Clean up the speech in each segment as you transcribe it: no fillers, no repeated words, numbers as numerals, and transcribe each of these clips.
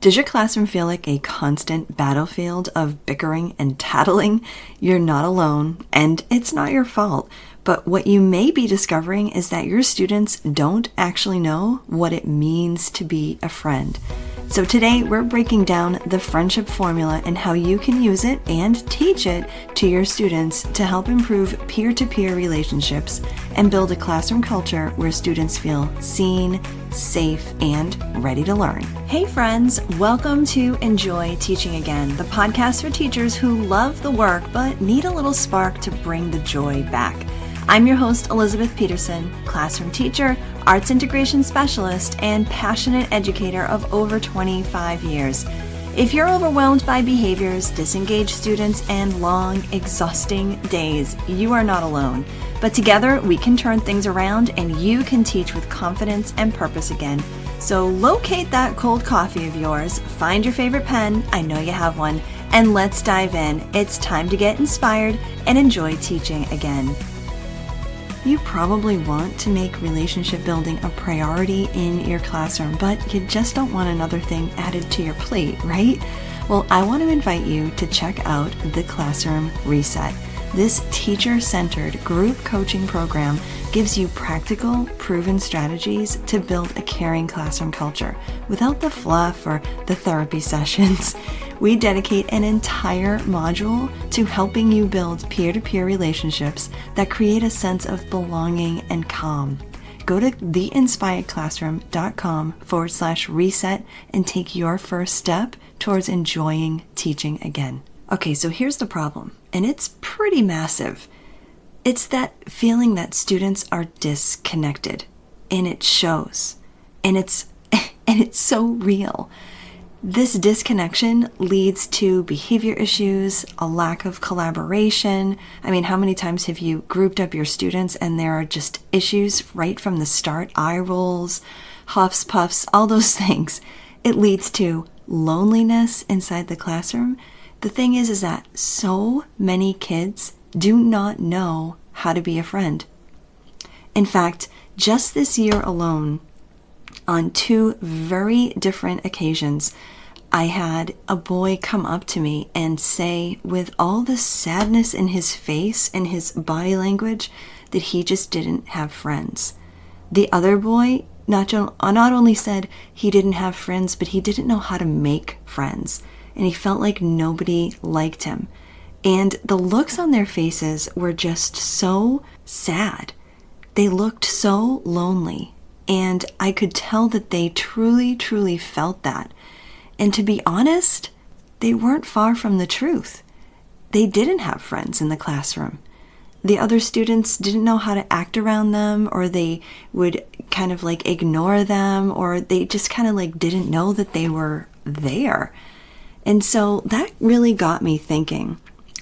Does your classroom feel like a constant battlefield of bickering and tattling? You're not alone, and it's not your fault. But what you may be discovering is that your students don't actually know what it means to be a friend. So today we're breaking down the friendship formula and how you can use it and teach it to your students to help improve peer-to-peer relationships and build a classroom culture where students feel seen, safe, and ready to learn. Hey friends, welcome to Enjoy Teaching Again, the podcast for teachers who love the work but need a little spark to bring the joy back. I'm your host, Elizabeth Peterson, classroom teacher, arts integration specialist, and passionate educator of over 25 years. If you're overwhelmed by behaviors, disengaged students, and long, exhausting days, you are not alone. But together, we can turn things around and you can teach with confidence and purpose again. So locate that cold coffee of yours, find your favorite pen, I know you have one, and let's dive in. It's time to get inspired and enjoy teaching again. You probably want to make relationship building a priority in your classroom, but you just don't want another thing added to your plate, right? Well, I want to invite you to check out the Classroom Reset. This teacher-centered group coaching program gives you practical, proven strategies to build a caring classroom culture without the fluff or the therapy sessions. We dedicate an entire module to helping you build peer-to-peer relationships that create a sense of belonging and calm. Go to theinspiredclassroom.com/reset and take your first step towards enjoying teaching again. Okay, so here's the problem, and it's pretty massive. It's that feeling that students are disconnected, and it shows, and it's so real. This disconnection leads to behavior issues, a lack of collaboration. I mean, how many times have you grouped up your students and there are just issues right from the start? Eye rolls, huffs, puffs, all those things. It leads to loneliness inside the classroom. The thing is that so many kids do not know how to be a friend. In fact, just this year alone, on two very different occasions, I had a boy come up to me and say, with all the sadness in his face and his body language, that he just didn't have friends. The other boy not only said he didn't have friends, but he didn't know how to make friends. And he felt like nobody liked him. And the looks on their faces were just so sad. They looked so lonely. And I could tell that they truly, truly felt that. And to be honest, they weren't far from the truth. They didn't have friends in the classroom. The other students didn't know how to act around them, or they would kind of like ignore them, or they just kind of like didn't know that they were there. And so that really got me thinking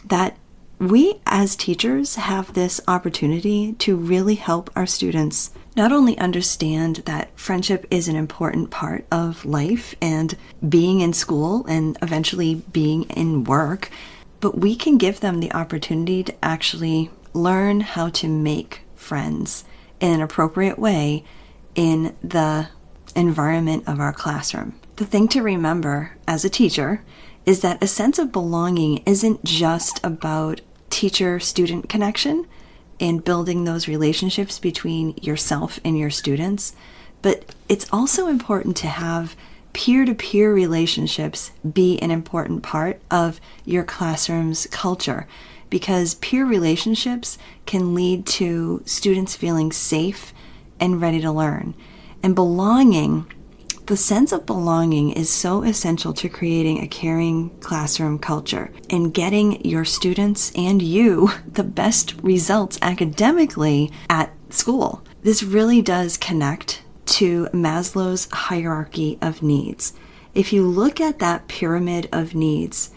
that we as teachers have this opportunity to really help our students not only understand that friendship is an important part of life and being in school and eventually being in work, but we can give them the opportunity to actually learn how to make friends in an appropriate way in the environment of our classroom. The thing to remember as a teacher is that a sense of belonging isn't just about teacher-student connection and building those relationships between yourself and your students, but it's also important to have peer-to-peer relationships be an important part of your classroom's culture, because peer relationships can lead to students feeling safe and ready to learn. And belonging, the sense of belonging, is so essential to creating a caring classroom culture and getting your students and you the best results academically at school. This really does connect to Maslow's hierarchy of needs. If you look at that pyramid of needs,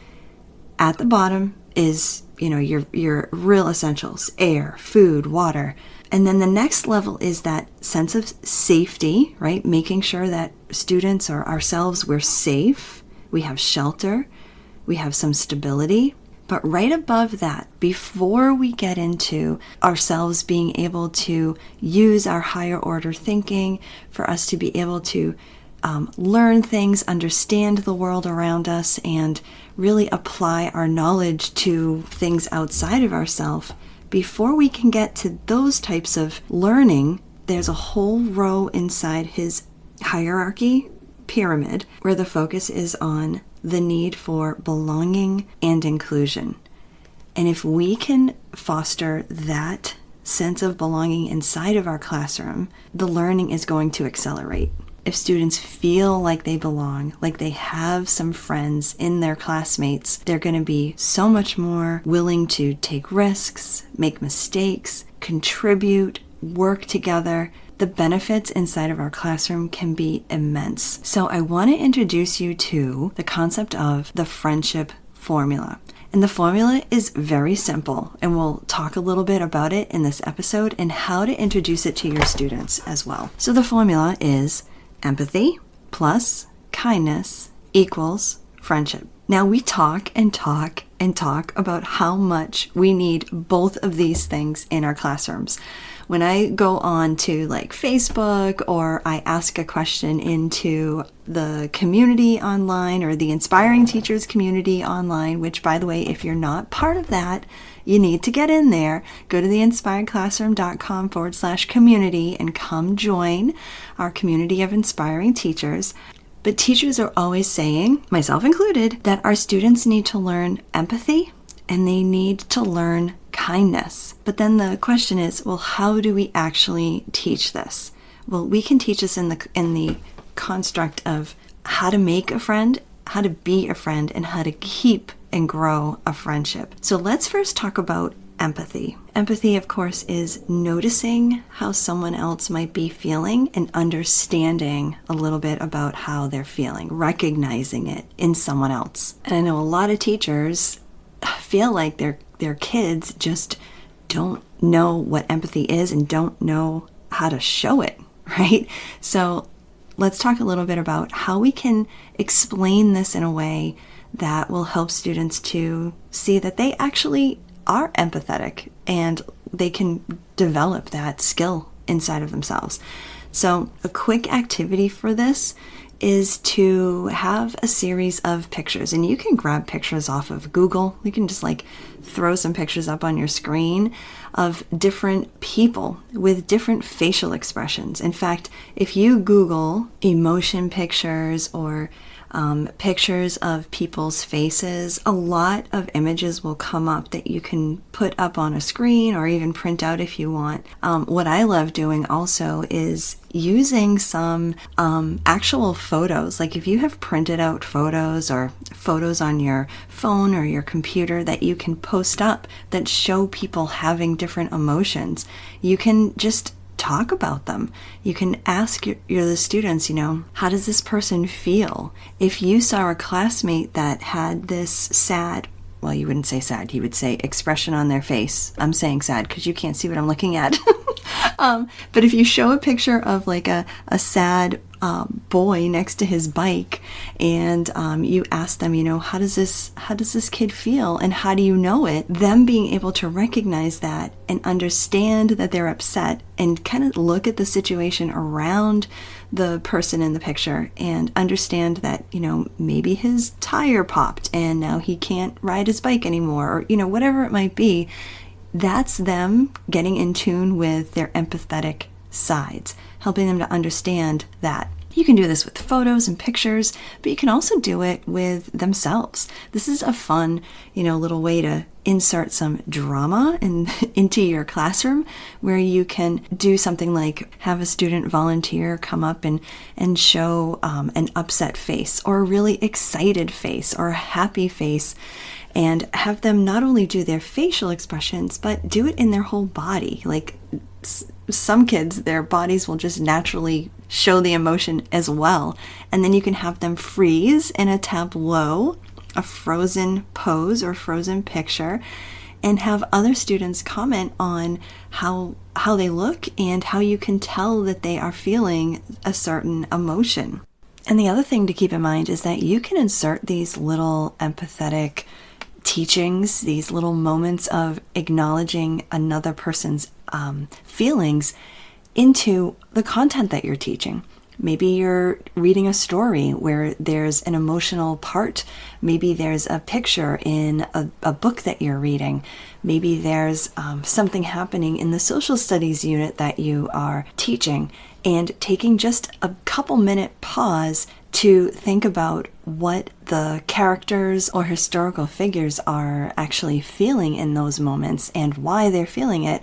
at the bottom is, your real essentials: air, food, water. And then the next level is that sense of safety, right? Making sure that students or ourselves, we're safe, we have shelter, we have some stability. But right above that, before we get into ourselves being able to use our higher order thinking, for us to be able to learn things, understand the world around us, and really apply our knowledge to things outside of ourselves, before we can get to those types of learning, there's a whole row inside his hierarchy pyramid where the focus is on the need for belonging and inclusion. And if we can foster that sense of belonging inside of our classroom, the learning is going to accelerate. If students feel like they belong, like they have some friends in their classmates, they're going to be so much more willing to take risks, make mistakes, contribute, work together. The benefits inside of our classroom can be immense. So I want to introduce you to the concept of the friendship formula. And the formula is very simple, and we'll talk a little bit about it in this episode and how to introduce it to your students as well. So the formula is empathy plus kindness equals friendship. Now we talk and talk and talk about how much we need both of these things in our classrooms. When I go on to like Facebook, or I ask a question into the community online, or the Inspiring Teachers community online, which, by the way, if you're not part of that, you need to get in there. Go to theinspiredclassroom.com/community and come join our community of inspiring teachers. But teachers are always saying, myself included, that our students need to learn empathy and they need to learn kindness. But then the question is, well, how do we actually teach this? Well, we can teach this in the construct of how to make a friend, how to be a friend, and how to keep and grow a friendship. So let's first talk about empathy. Empathy, of course, is noticing how someone else might be feeling and understanding a little bit about how they're feeling, recognizing it in someone else. And I know a lot of teachers feel like their kids just don't know what empathy is and don't know how to show it, right? So let's talk a little bit about how we can explain this in a way that will help students to see that they actually are empathetic and they can develop that skill inside of themselves. So a quick activity for this is to have a series of pictures, and you can grab pictures off of Google. You can just like throw some pictures up on your screen of different people with different facial expressions. In fact, if you Google emotion pictures or pictures of people's faces, a lot of images will come up that you can put up on a screen or even print out if you want. What I love doing also is using some actual photos. Like if you have printed out photos or photos on your phone or your computer that you can post up that show people having different emotions, you can just talk about them. You can ask the students, how does this person feel? If you saw a classmate that had this sad, well, you wouldn't say sad, you would say expression on their face. I'm saying sad because you can't see what I'm looking at. But if you show a picture of like a sad boy next to his bike, and you ask them, how does this kid feel, and how do you know it? Them being able to recognize that and understand that they're upset, and kind of look at the situation around the person in the picture and understand that, maybe his tire popped and now he can't ride his bike anymore, or whatever it might be. That's them getting in tune with their empathetic sides, helping them to understand that. You can do this with photos and pictures, but you can also do it with themselves. This is a fun, little way to insert some drama into your classroom, where you can do something like have a student volunteer come up and show an upset face or a really excited face or a happy face, and have them not only do their facial expressions, but do it in their whole body. Like some kids, their bodies will just naturally show the emotion as well. And then you can have them freeze in a tableau, a frozen pose or frozen picture, and have other students comment on how they look and how you can tell that they are feeling a certain emotion. And the other thing to keep in mind is that you can insert these little empathetic teachings, these little moments of acknowledging another person's feelings into the content that you're teaching. Maybe you're reading a story where there's an emotional part. Maybe there's a picture in a book that you're reading. Maybe there's something happening in the social studies unit that you are teaching, and taking just a couple minute pause to think about what the characters or historical figures are actually feeling in those moments and why they're feeling it.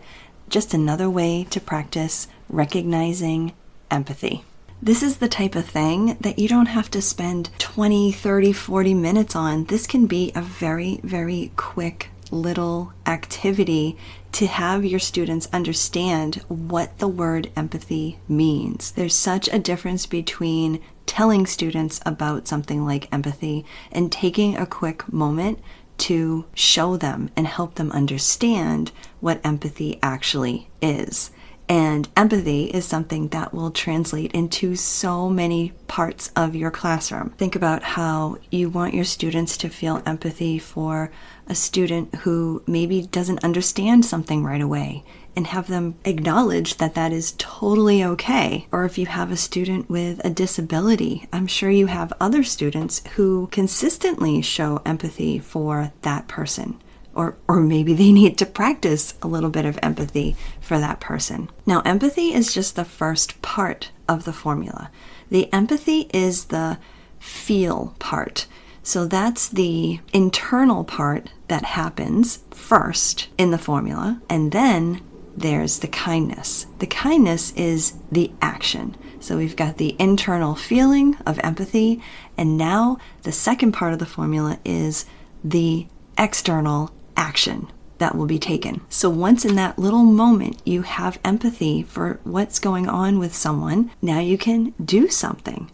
Just another way to practice recognizing empathy. This is the type of thing that you don't have to spend 20, 30, 40 minutes on. This can be a very, very quick little activity to have your students understand what the word empathy means. There's such a difference between telling students about something like empathy and taking a quick moment to show them and help them understand what empathy actually is. And empathy is something that will translate into so many parts of your classroom. Think about how you want your students to feel empathy for a student who maybe doesn't understand something right away, and have them acknowledge that that is totally okay. Or if you have a student with a disability, I'm sure you have other students who consistently show empathy for that person. Or maybe they need to practice a little bit of empathy for that person. Now, empathy is just the first part of the formula. The empathy is the feel part. So that's the internal part that happens first in the formula. And then there's the kindness. The kindness is the action. So we've got the internal feeling of empathy. And now the second part of the formula is the external action that will be taken. So once in that little moment you have empathy for what's going on with someone, now you can do something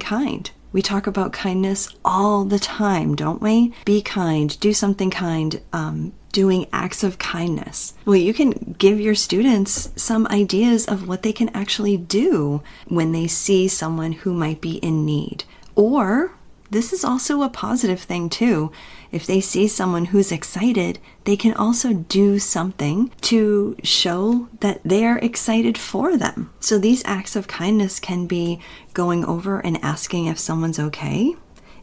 kind. We talk about kindness all the time, don't we? Be kind, do something kind, doing acts of kindness. Well, you can give your students some ideas of what they can actually do when they see someone who might be in need. Or this is also a positive thing too. If they see someone who's excited, they can also do something to show that they're excited for them. So these acts of kindness can be going over and asking if someone's okay.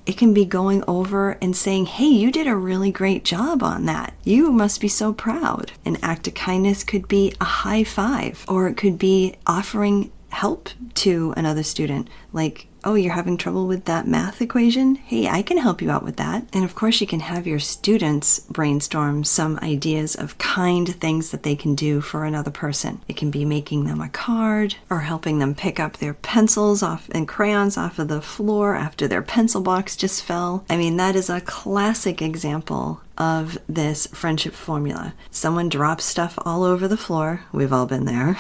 It can be going over and saying, hey, you did a really great job on that. You must be so proud. An act of kindness could be a high five, or it could be offering help to another student, like, oh, you're having trouble with that math equation? Hey, I can help you out with that. And of course, you can have your students brainstorm some ideas of kind things that they can do for another person. It can be making them a card, or helping them pick up their pencils off and crayons off of the floor after their pencil box just fell. I mean, that is a classic example of this friendship formula. Someone drops stuff all over the floor. We've all been there,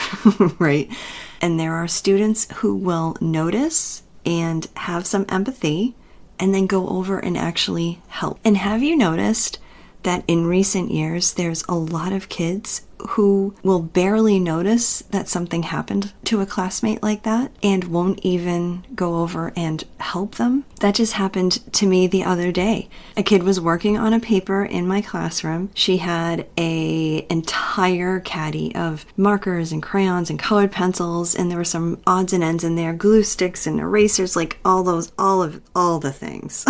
right? And there are students who will notice and have some empathy and then go over and actually help. And have you noticed that in recent years, there's a lot of kids who will barely notice that something happened to a classmate like that and won't even go over and help them? That just happened to me the other day. A kid was working on a paper in my classroom. She had an entire caddy of markers and crayons and colored pencils, and there were some odds and ends in there, glue sticks and erasers, like all the things.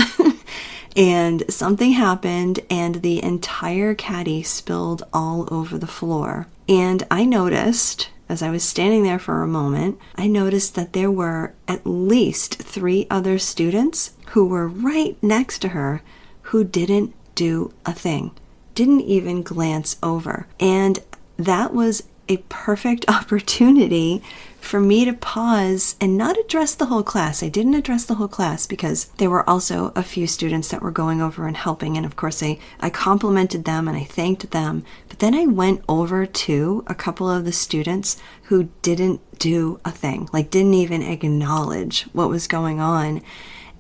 And something happened, and the entire caddy spilled all over the floor. And I noticed, as I was standing there for a moment, I noticed that there were at least 3 other students who were right next to her who didn't do a thing, didn't even glance over. And that was a perfect opportunity for me to pause and not address the whole class. I didn't address the whole class because there were also a few students that were going over and helping. And of course, I complimented them and I thanked them. But then I went over to a couple of the students who didn't do a thing, like didn't even acknowledge what was going on.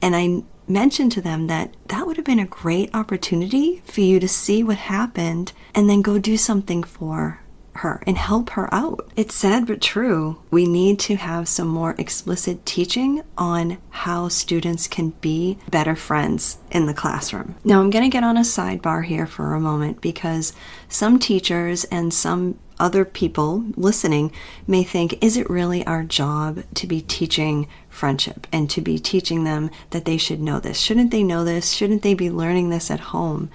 And I mentioned to them that that would have been a great opportunity for you to see what happened and then go do something for her and help her out. It's sad but true. We need to have some more explicit teaching on how students can be better friends in the classroom. Now, I'm going to get on a sidebar here for a moment because some teachers and some other people listening may think, is it really our job to be teaching friendship and to be teaching them that they should know this? Shouldn't they know this? Shouldn't they be learning this at home?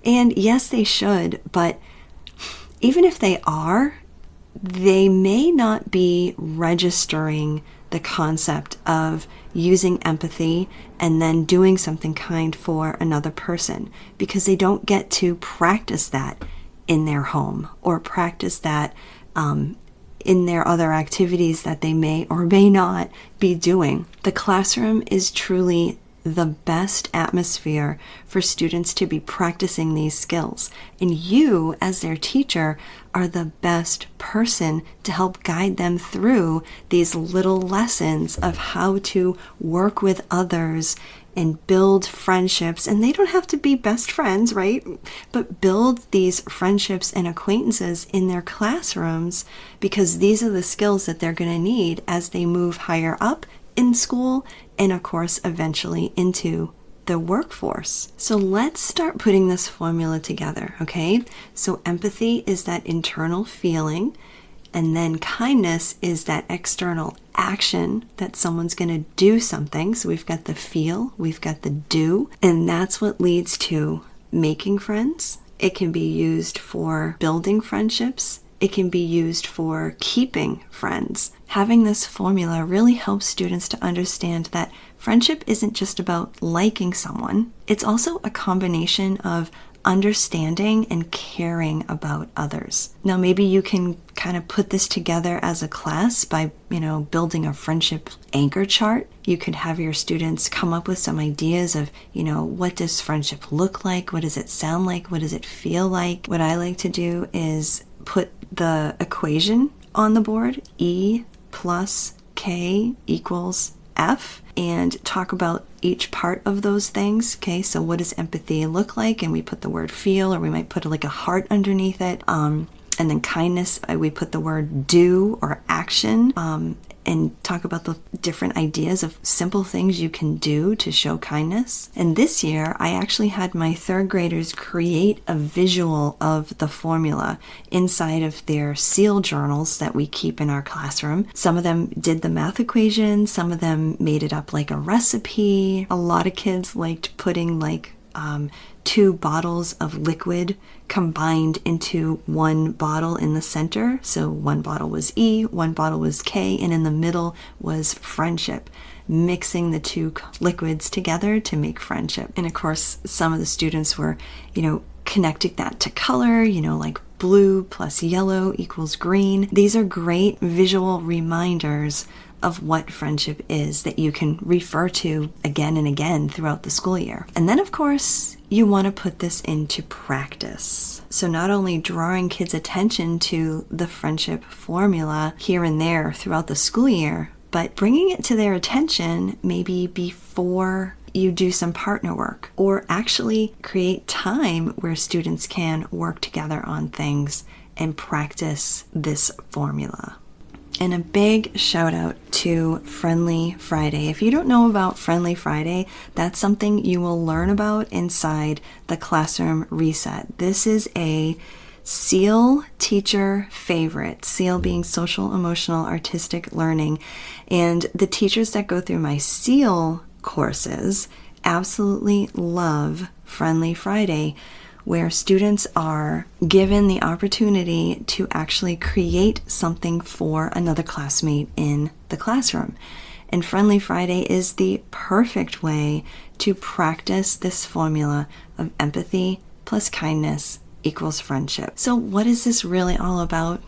And yes, they should, but even if they are, they may not be registering the concept of using empathy and then doing something kind for another person, because they don't get to practice that in their home or practice that in their other activities that they may or may not be doing. The classroom is truly the best atmosphere for students to be practicing these skills. And you, as their teacher, are the best person to help guide them through these little lessons of how to work with others and build friendships. And they don't have to be best friends, right? But build these friendships and acquaintances in their classrooms, because these are the skills that they're going to need as they move higher up in school and, of course, eventually into the workforce. So let's start putting this formula together, okay? So empathy is that internal feeling, and then kindness is that external action that someone's going to do something. So we've got the feel, we've got the do, and that's what leads to making friends. It can be used for building friendships. It can be used for keeping friends. Having this formula really helps students to understand that friendship isn't just about liking someone. It's also a combination of understanding and caring about others. Now, maybe you can kind of put this together as a class by, building a friendship anchor chart. You could have your students come up with some ideas of, what does friendship look like? What does it sound like? What does it feel like? What I like to do is put the equation on the board, E plus K equals F, and talk about each part of those things. Okay, so what does empathy look like? And we put the word feel, or we might put like a heart underneath it. And then kindness, we put the word do or action, and talk about the different ideas of simple things you can do to show kindness. And this year, I actually had my third graders create a visual of the formula inside of their seal journals that we keep in our classroom. Some of them did the math equation, some of them made it up like a recipe. A lot of kids liked putting like 2 bottles of liquid combined into one bottle in the center. So one bottle was E, one bottle was K, and in the middle was friendship, mixing the 2 liquids together to make friendship. And of course, some of the students were, connecting that to color, like blue plus yellow equals green. These are great visual reminders of what friendship is that you can refer to again and again throughout the school year. And then, of course, you want to put this into practice. So not only drawing kids' attention to the friendship formula here and there throughout the school year, but bringing it to their attention maybe before you do some partner work, or actually create time where students can work together on things and practice this formula. And a big shout out to Friendly Friday. If you don't know about Friendly Friday, that's something you will learn about inside the Classroom Reset. This is a SEAL teacher favorite, SEAL being social, emotional, artistic learning. And the teachers that go through my SEAL courses absolutely love Friendly Friday, where students are given the opportunity to actually create something for another classmate in the classroom. And Friendly Friday is the perfect way to practice this formula of empathy plus kindness equals friendship. So what is this really all about?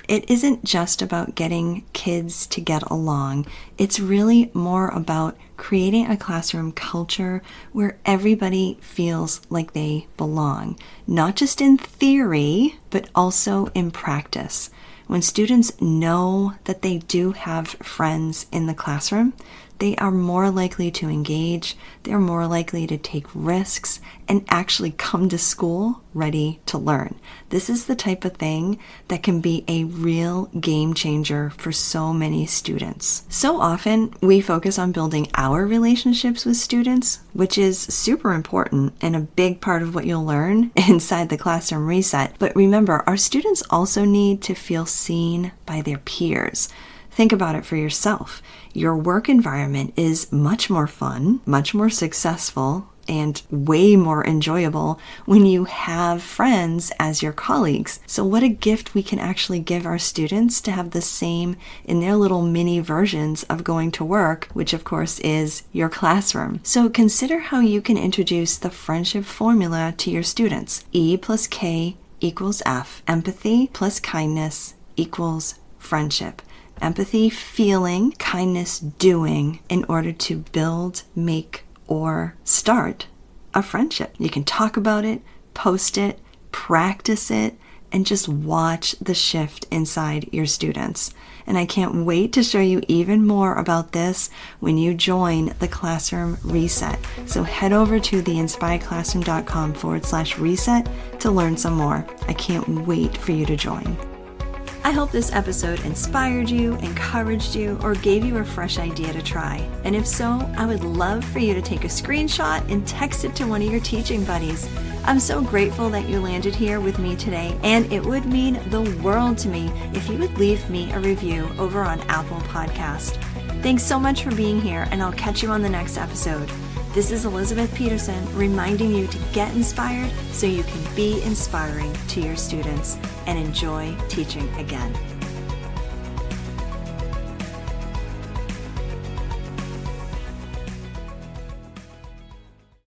It isn't just about getting kids to get along. It's really more about creating a classroom culture where everybody feels like they belong, not just in theory, but also in practice. When students know that they do have friends in the classroom, they are more likely to engage, they're more likely to take risks, and actually come to school ready to learn. This is the type of thing that can be a real game changer for so many students. So often, we focus on building our relationships with students, which is super important and a big part of what you'll learn inside the classroom reset. But remember, our students also need to feel seen by their peers. Think about it for yourself. Your work environment is much more fun, much more successful, and way more enjoyable when you have friends as your colleagues. So what a gift we can actually give our students to have the same in their little mini versions of going to work, which of course is your classroom. So consider how you can introduce the friendship formula to your students. E plus K equals F. Empathy plus kindness equals friendship. Empathy, feeling, kindness, doing in order to build, make, or start a friendship. You can talk about it, post it, practice it, and just watch the shift inside your students. And I can't wait to show you even more about this when you join the Classroom Reset. So head over to theinspiredclassroom.com/reset to learn some more. I can't wait for you to join. I hope this episode inspired you, encouraged you, or gave you a fresh idea to try. And if so, I would love for you to take a screenshot and text it to one of your teaching buddies. I'm so grateful that you landed here with me today, and it would mean the world to me if you would leave me a review over on Apple Podcast. Thanks so much for being here, and I'll catch you on the next episode. This is Elizabeth Peterson reminding you to get inspired so you can be inspiring to your students and enjoy teaching again.